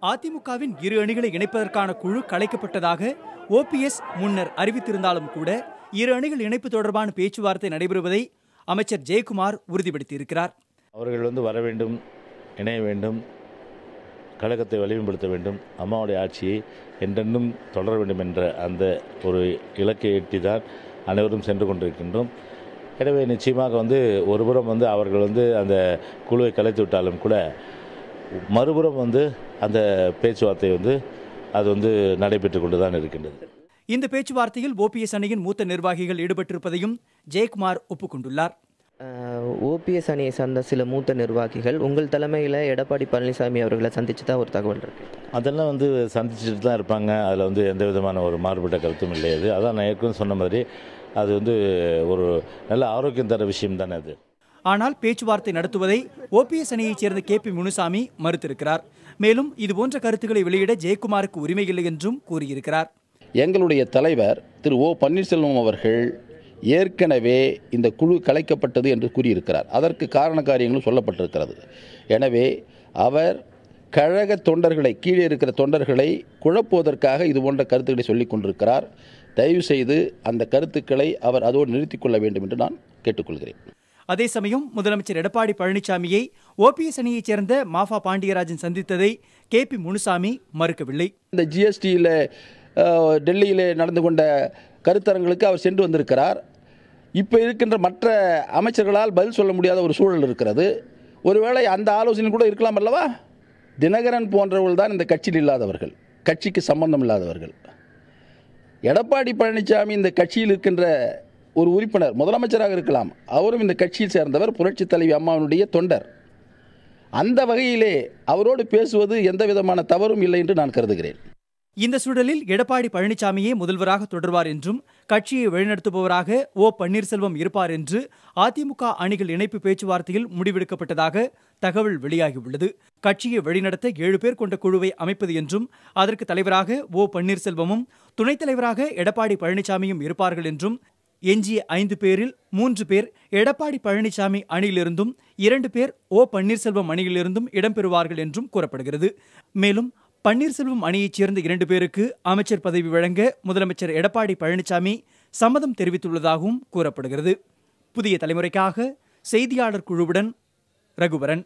அதிமுகவின் இரு அணிகளை இணைப்பதற்கான குழு கலைக்கப்பட்டதாக ஓபிஎஸ் முன்னர் அறிவித்திருந்தாலும் கூட இரு அணிகள் இணைப்பு தொடர்பான பேச்சுவார்த்தை நடைபெறுவதை அமைச்சர் ஜெயக்குமார் உறுதிப்படுத்தியிருக்கிறார். அவர்கள் வர வேண்டும், இணைய வேண்டும், கழகத்தை வலிமைப்படுத்த வேண்டும், அம்மாவுடைய ஆட்சியை என்றென்றும் தொடர வேண்டும் என்ற அந்த ஒரு இலக்கை எட்டிதான் அனைவரும் சென்று கொண்டிருக்கின்றோம். எனவே நிச்சயமாக ஒருபுறம் அவர்கள் அந்த குழுவை கலைத்து விட்டாலும் கூட மறுபுறம் அந்த பேச்சுவார்த்தை அது நடைபெற்று கொண்டு தான் இருக்கின்றது. இந்த பேச்சுவார்த்தையில் ஓபிஎஸ் அணியின் மூத்த நிர்வாகிகள் ஈடுபட்டிருப்பதையும் ஜெயக்குமார் ஒப்புக்கொண்டுள்ளார். ஓபிஎஸ் அணியை சார்ந்த சில மூத்த நிர்வாகிகள் உங்கள் தலைமையில் எடப்பாடி பழனிசாமி அவர்களை சந்திச்சு தான் ஒரு தகவல் இருக்கு. அதெல்லாம் சந்திச்சுட்டு தான் இருப்பாங்க. அதில் எந்த விதமான ஒரு மாறுபட்ட கருத்தும் இல்லை. அதான் நான் ஏற்கனவே சொன்ன மாதிரி அது ஒரு நல்ல ஆரோக்கியம் தர விஷயம் தானே அது. ஆனால் பேச்சுவார்த்தை நடத்துவதை ஓபிஎஸ் அணியைச் சேர்ந்த KP முனுசாமி மறுத்திருக்கிறார். மேலும் இதுபோன்ற கருத்துக்களை வெளியிட ஜெயக்குமாருக்கு உரிமை இல்லை என்றும் கூறியிருக்கிறார். எங்களுடைய தலைவர் திரு ஓ பன்னீர்செல்வம் அவர்கள் ஏற்கனவே இந்த குழு கலைக்கப்பட்டது என்று கூறியிருக்கிறார். அதற்கு காரண காரியங்களும் சொல்லப்பட்டிருக்கிறது. எனவே அவர் கழக தொண்டர்களை, கீழே இருக்கிற தொண்டர்களை குழப்புவதற்காக இது போன்ற கருத்துக்களை சொல்லிக் கொண்டிருக்கிறார். தயவு செய்து அந்த கருத்துக்களை அவர் அதோடு நிறுத்திக் கொள்ள வேண்டும் என்று நான் கேட்டுக்கொள்கிறேன். அதே சமயம் முதலமைச்சர் எடப்பாடி பழனிசாமியை ஓபிஎஸ் அணியைச் சேர்ந்த மாஃபா பாண்டியராஜன் சந்தித்ததை KP முனுசாமி மறுக்கவில்லை. இந்த GSTயில் டெல்லியில் நடந்து கொண்ட கருத்தரங்களுக்கு அவர் சென்று வந்திருக்கிறார். இப்போ இருக்கின்ற மற்ற அமைச்சர்களால் பதில் சொல்ல முடியாத ஒரு சூழல் இருக்கிறது. ஒருவேளை அந்த ஆலோசனை கூட இருக்கலாம் அல்லவா? தினகரன் போன்றவர்கள் தான் இந்த கட்சியில் இல்லாதவர்கள், கட்சிக்கு சம்பந்தம் இல்லாதவர்கள். எடப்பாடி பழனிசாமி இந்த கட்சியில் இருக்கின்ற ஒரு உறுப்பினர், முதலமைச்சராக இருக்கலாம். அவரும் இந்த கட்சியில் சேர்ந்தவர், புரட்சித் தலைவி அம்மாவினுடைய தொண்டர். அந்த வகையிலே அவரோடு பேசுவது எந்த விதமான தவறும் இல்லை என்று நான் கருதுகிறேன். இந்த சூழலில் எடப்பாடி பழனிசாமியே முதல்வராக தொடர்வார் என்றும் கட்சியை வழிநடத்துபவராக ஓ பன்னீர்செல்வம் இருப்பார் என்று அதிமுக அணிகள் இணைப்பு பேச்சுவார்த்தையில் முடிவெடுக்கப்பட்டதாக தகவல் வெளியாகியுள்ளது. கட்சியை வழிநடத்த 7 பேர் கொண்ட குழுவை அமைப்பது என்றும் அதற்கு தலைவராக ஓ பன்னீர்செல்வமும் துணைத் தலைவராக எடப்பாடி பழனிசாமியும் இருப்பார்கள் என்றும் எஞ்சிய 5 பேரில் 3 பேர் எடப்பாடி பழனிசாமி அணியிலிருந்தும் 2 பேர் ஓ பன்னீர்செல்வம் அணியிலிருந்தும் இடம்பெறுவார்கள் என்றும் கூறப்படுகிறது. மேலும் பன்னீர்செல்வம் அணியைச் சேர்ந்த 2 பேருக்கு அமைச்சர் பதவி வழங்க முதலமைச்சர் எடப்பாடி பழனிசாமி சம்மதம் தெரிவித்துள்ளதாகவும் கூறப்படுகிறது. புதிய தலைமுறைக்காக செய்தியாளர் குழுவுடன் ரகுவரன்.